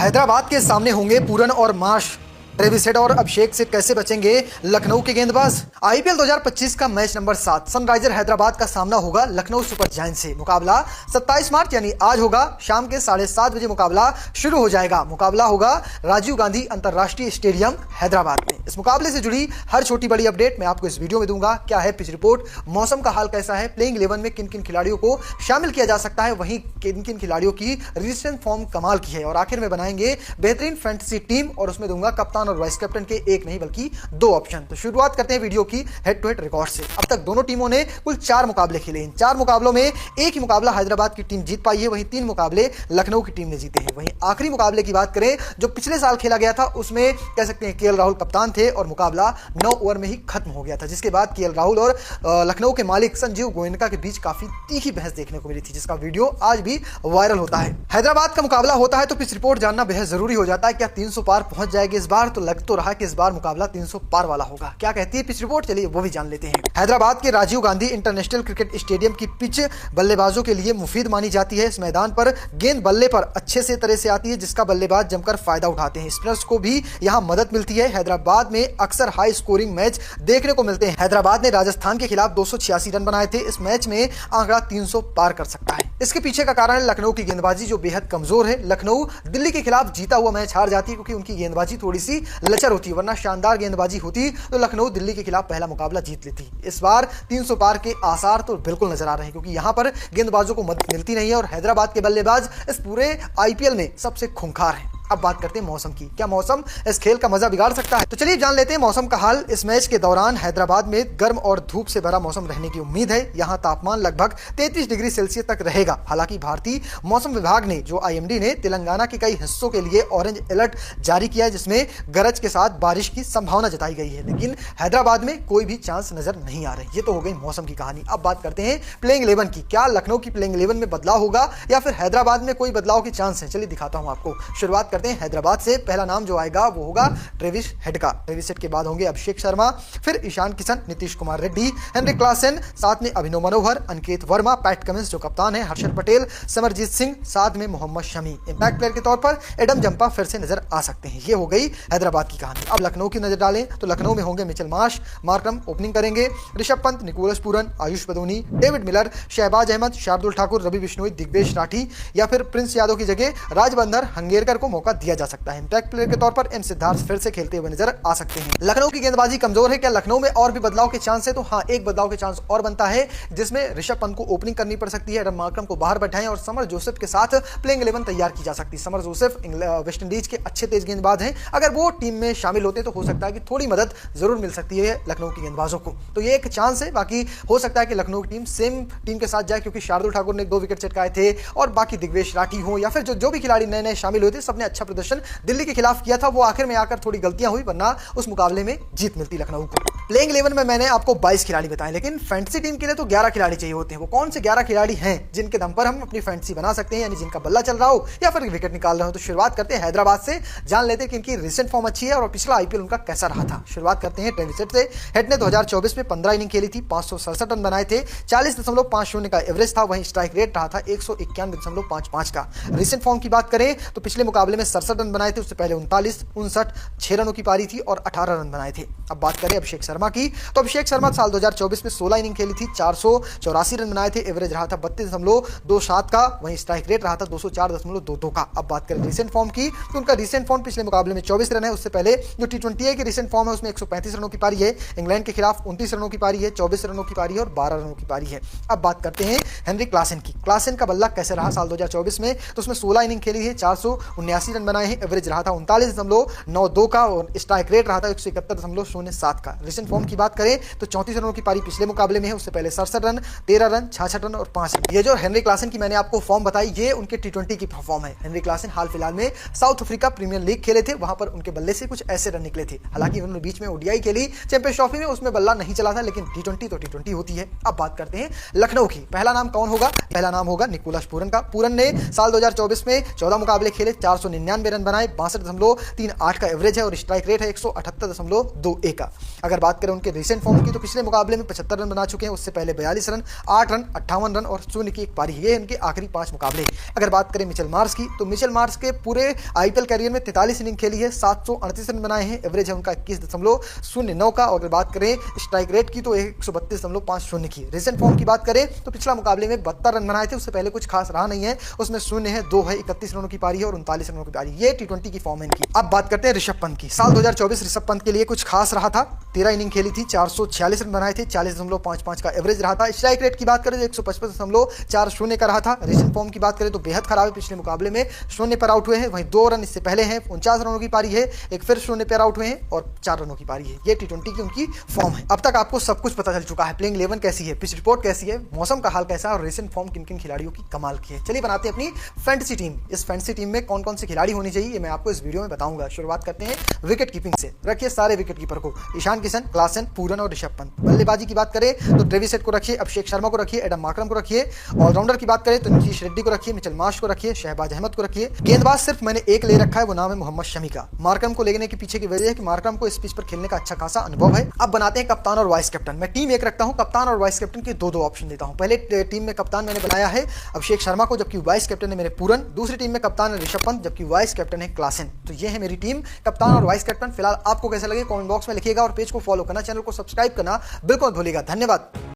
हैदराबाद के सामने होंगे पूरन और मार्श। ट्रेविस हेड और अभिषेक से कैसे बचेंगे लखनऊ के गेंदबाज। आईपीएल 2025 का मैच नंबर 7 सनराइजर हैदराबाद का सामना होगा लखनऊ सुपर जायंट्स से। मुकाबला 27 मार्च यानी आज होगा। शाम के 7:30 बजे मुकाबला शुरू हो जाएगा। मुकाबला होगा राजीव गांधी अंतरराष्ट्रीय स्टेडियम हैदराबाद में। इस मुकाबले से जुड़ी हर छोटी बड़ी अपडेट मैं आपको इस वीडियो में दूंगा। क्या है पिच रिपोर्ट, मौसम का हाल कैसा है, प्लेइंग 11 में किन किन खिलाड़ियों को शामिल किया जा सकता है, वहीं किन किन खिलाड़ियों की रिसेंट फॉर्म कमाल की है, और आखिर में बनाएंगे बेहतरीन फैंटेसी टीम और उसमें दूंगा कप्तान और वाइस कैप्टन के एक नहीं बल्कि 2 ऑप्शन। तो शुरुआत करते हैं वीडियो की हेड टू हेड रिकॉर्ड से। अब तक दोनों टीमों ने कुल 4 मुकाबले खेले। इन 4 मुकाबलों में एक ही मुकाबला हैदराबाद की टीम जीत पाई है, वहीं 3 मुकाबले लखनऊ की टीम ने जीते हैं। वहीं आखिरी मुकाबले की बात करें जो पिछले साल खेला गया था, उसमें कह सकते हैं केएल राहुल कप्तान थे और मुकाबला 9 ओवर में ही खत्म हो गया था, जिसके बाद केएल राहुल और लखनऊ के मालिक संजीव गोयनका के बीच काफी तीखी बहस देखने को मिली थी, जिसका वीडियो आज भी वायरल होता है। हैदराबाद का मुकाबला होता है तो पिच रिपोर्ट जानना बेहद जरूरी हो जाता है। क्या 300 पार पहुंच जाएगी इस बार? तो लग तो रहा कि इस बार मुकाबला 300 पार वाला होगा। क्या कहती है पिच रिपोर्ट, चलिए वो भी जान लेते हैं। हैदराबाद के Rajiv Gandhi international cricket stadium की पिच बल्लेबाजों के लिए मुफीद मानी जाती है। इस मैदान पर गेंद बल्ले पर अच्छे से तरह से आती है, जिसका बल्लेबाज जमकर फायदा उठाते हैं। स्पिनर्स को भी यहां मदद मिलती है। हैदराबाद में अक्सर हाई स्कोरिंग मैच देखने को मिलते हैं। हैदराबाद ने राजस्थान के खिलाफ 286 रन बनाए थे। इस मैच में आंकड़ा 300 पार कर सकता है। इसके पीछे का कारण है लखनऊ की गेंदबाजी जो बेहद कमजोर है। लखनऊ दिल्ली के खिलाफ जीता हुआ मैच हार जाती है क्योंकि उनकी गेंदबाजी थोड़ी सी लचर होती है, वरना शानदार गेंदबाजी होती तो लखनऊ दिल्ली के खिलाफ पहला मुकाबला जीत लेती। इस बार 300 पार के आसार तो बिल्कुल नजर आ रहे हैं क्योंकि यहां पर गेंदबाजों को मदद मिलती नहीं है और हैदराबाद के बल्लेबाज इस पूरे आईपीएल में सबसे खूंखार हैं। अब बात करते हैं मौसम की। क्या मौसम इस खेल का मजा बिगाड़ सकता है? तो चलिए जान लेते हैं मौसम का हाल। इस मैच के दौरान हैदराबाद में गर्म और धूप से भरा मौसम रहने की उम्मीद है। यहां तापमान लगभग 33 डिग्री सेल्सियस तक रहेगा। हालांकि भारतीय मौसम विभाग ने जो आईएमडी ने तेलंगाना के कई हिस्सों के लिए ऑरेंज अलर्ट जारी किया है, जिसमें गरज के साथ बारिश की संभावना जताई गई है, लेकिन हैदराबाद में कोई भी चांस नजर नहीं आ रहे। ये तो हो गई मौसम की कहानी। अब बात करते हैं प्लेइंग 11 की। क्या लखनऊ की प्लेइंग 11 में बदलाव होगा या फिर हैदराबाद में कोई बदलाव के चांस है? चलिए दिखाता हूं आपको। शुरुआत करते हैं हैदराबाद से। पहला नाम जो आएगा वो होगा ट्रेविस हेड का। ट्रेविस हेड के बाद होंगे अभिषेक शर्मा, फिर ईशान किशन, नीतीश कुमार रेड्डी, हेनरी क्लासन, साथ में अभिनव मनोहर, अंकित वर्मा, पैट कमिंस जो कप्तान है, हर्षल पटेल, समरजीत सिंह, साथ में मोहम्मद शमी। इंपैक्ट प्लेयर के तौर पर एडम जंपा फिर से नजर आ सकते हैं। ये हो गई हैदराबाद की कहानी। अब लखनऊ की नजर डालें तो लखनऊ में होंगे मिचेल मार्करम ओपनिंग करेंगे, Rishabh Pant, Nicholas Pooran, Ayush Badoni, David Miller, Shahbaz Ahmed, Shardul Thakur, Ravi Bishnoi, Digvesh Rathi या फिर प्रिंस यादव की जगह राजबंदर हंगेरकर को मौका दिया जा सकता है। इंपैक्ट प्लेयर के तौर पर एम सिद्धार्थ फिर से खेलते हुए नजर आ सकते हैं। लखनऊ की गेंदबाजी कमजोर है। क्या लखनऊ में और भी बदलाव के चांस है? तो हाँ, एक बदलाव के चांस और बनता है, जिसमें ऋषभ पंत को ओपनिंग करनी पड़ सकती है, एडम मार्करम को बाहर बैठाएं और समर जोसेफ के साथ प्लेइंग 11 तैयार की जा सकती है। समर जोसेफ वेस्ट इंडीज के अच्छे तेज गेंदबाज हैं। अगर वो टीम में शामिल होते तो हो सकता है कि थोड़ी मदद जरूर मिल सकती है लखनऊ की गेंदबाजों को। तो ये एक चांस है। बाकी हो सकता है कि लखनऊ की टीम सेम टीम के साथ जाए क्योंकि शार्दुल ठाकुर ने 2 विकेट चटकाए थे और बाकी दिग्वेश राठी हो या फिर जो भी खिलाड़ी नए नए शामिल हुए थे, सबने अच्छा प्रदर्शन दिल्ली के खिलाफ किया था। वो आखिर में आकर थोड़ी गलतियां हुई, वरना उस मुकाबले में जीत मिलती लखनऊ को। प्लेइंग 11 में मैंने आपको 22 खिलाड़ी बताए, लेकिन फैंटेसी टीम के लिए तो 11 खिलाड़ी चाहिए होते हैं। वो कौन से 11 खिलाड़ी हैं जिनके दम पर हम अपनी फैंटेसी बना सकते हैं, यानी जिनका बल्ला चल रहा हो या फिर विकेट निकाल रहे हो? तो शुरुआत करते हैं हैदराबाद से। जान लेते हैं कि इनकी रिसेंट फॉर्म अच्छी है और पिछला आईपीएल उनका कैसा रहा था। शुरुआत करते हैं ट्रेविस हेड से। हेड ने 2024 में 15 इनिंग खेली थी, 567 रन बनाए थे, 40.50 का एवरेज था। वहीं स्ट्राइक रेट रहा था 191.55 का। रिसेंट फॉर्म की बात करें तो पिछले मुकाबले में 67 रन बनाए थे, उससे पहले 39, 59, 6 रनों की पारी थी और 18 रन बनाए थे। अब बात करें अभिषेक शर्मा की तो अभिषेक शर्मा साल 2024 में 16 इनिंग खेली थी, 484 रन बनाए थे, एवरेज रहा था 32.27 का। वहीं स्ट्राइक रेट रहा था 204.22 का। अब बात करें रिसेंट फॉर्म की तो उनका रिसेंट फॉर्म पिछले मुकाबले में 24 रन है। उससे पहले जो T20 की रिसेंट फॉर्म है उसमें 135 रनों की पारी है, इंग्लैंड के खिलाफ 29 रनों की पारी है, 24 रनों की पारी है और 12 रनों की पारी है। अब बात करते हैं हेनरी क्लासन की। क्लासन का बल्ला कैसे रहा साल 2024 में? तो उसमें 16 इनिंग खेली है, 479 रन बनाए हैं, एवरेज रहा था 39.92 का और स्ट्राइक रेट रहा था 171.07 का। रिसेंट फॉर्म की बात करें तो 34 रनों की पारी पिछले मुकाबले में है, उससे पहले 67 रन, 13 रन, 66 रन और 5 रन। ये जो हेनरी क्लासन की मैंने आपको फॉर्म बताई, ये उनके T20 की फॉर्म है। हेनरी क्लासन हाल फिलहाल में साउथ अफ्रीका प्रीमियर लीग खेले थे, वहां पर उनके बल्ले से कुछ ऐसे रन निकले थे। हालांकि उन्होंने बीच में ओडीआई खेली चैंपियंस ट्रॉफी में, उसमें बल्ला नहीं चला था, लेकिन T20 तो T20 होती है। अब बात करते हैं लखनऊ की। पहला नाम कौन होगा? पहला नाम होगा निकोलस पूरन का। पूरन ने साल 2024 में 14 मुकाबले खेले, 499 रन बनाए, 62.38 का एवरेज है और स्ट्राइक रेट है 178.21 का। अगर बात बात करें उनके रिसेंट फॉर्म की तो पिछले मुकाबले में 75 रन बना चुके हैं, उससे पहले 42 रन, 8 रन, 58 रन और 0 की एक पारी। ये इनके आखिरी 5 मुकाबले। अगर बात करें मिचेल मार्श की तो मिचेल मार्श के पूरे आईपीएल कैरियर में 43 इनिंग खेली है, 738 रन बनाए हैं, एवरेज है उनका 21.09 का। और अगर बात करें स्ट्राइक रेट की तो 132.50 की। रिसेंट फॉर्म की बात करें तो पिछला मुकाबले में 72 रन बनाए थे, उससे पहले कुछ खास रहा नहीं है, उसमें 0 है, 2 है, 31 रनों की पारी है और 39 रनों की पारी। ये टी20 की फॉर्म है इनकी। अब बात करते हैं ऋषभ पंत की। साल 2024 ऋषभ पंत के लिए कुछ खास रहा था। 13 इनिंग खेली थी, 446 रन बनाए थे, 40.55 का एवरेज रहा था। स्ट्राइक रेट की बात करें तो 155.40 का रहा था। रिसेंट फॉर्म की बात करें तो बेहद खराब है, पिछले मुकाबले में 0 पर आउट हुए हैं, वहीं 2 रन इससे पहले हैं, 49 रनों की पारी है, एक फिर 0 पर आउट हुए हैं और 4 रनों की पारी है। ये टी20 की उनकी फॉर्म है। अब तक आपको सब कुछ पता चल चुका है, प्लेइंग 11 कैसी है, पिच रिपोर्ट कैसी है, मौसम का हाल कैसा है और रिसेंट फॉर्म किन किन खिलाड़ियों की कमाल की है। चलिए बनाते हैं अपनी फैंटेसी टीम। इस फैंटेसी टीम में कौन कौन से खिलाड़ी होने चाहिए ये मैं आपको इस वीडियो में बताऊंगा। शुरुआत करते हैं विकेट कीपिंग से। रखिए सारे विकेट कीपर को, ईशान किशन, क्लासन, पूरन और ऋषभ पंत। बल्लेबाजी की बात करें तो ट्रेविस हेड को रखिए, अभिषेक शर्मा को रखिए, एडम मार्करम को रखिए। ऑलराउंडर की बात करें तो नीतीश रेड्डी को रखिए, मिचेल मार्श को रखिए, शहबाज अहमद को रखिए। गेंदबाज सिर्फ मैंने एक ले रखा है, वो नाम है मोहम्मद शमी का। मार्करम को लेने के पीछे की वजह है कि मार्करम को इस पिच पर खेलने का अच्छा खासा अनुभव है। अब बनाते हैं कप्तान और वाइस कैप्टन। मैं टीम एक रखता हूं, कप्तान और वाइस कैप्टन के दो ऑप्शन देता हूं। पहले टीम में कप्तान मैंने बनाया है अभिषेक शर्मा को, जबकि वाइस कैप्टन है मेरे पूरन। दूसरी टीम में कप्तान है ऋषभ पंत, जबकि वाइस कैप्टन है क्लासन। तो ये है मेरी टीम, कप्तान और वाइस कैप्टन। फिलहाल आपको कैसे लगे कमेंट बॉक्स में लिखिएगा और पेज को फॉलो करना, चैनल को सब्सक्राइब करना बिल्कुल मत भूलिएगा। धन्यवाद।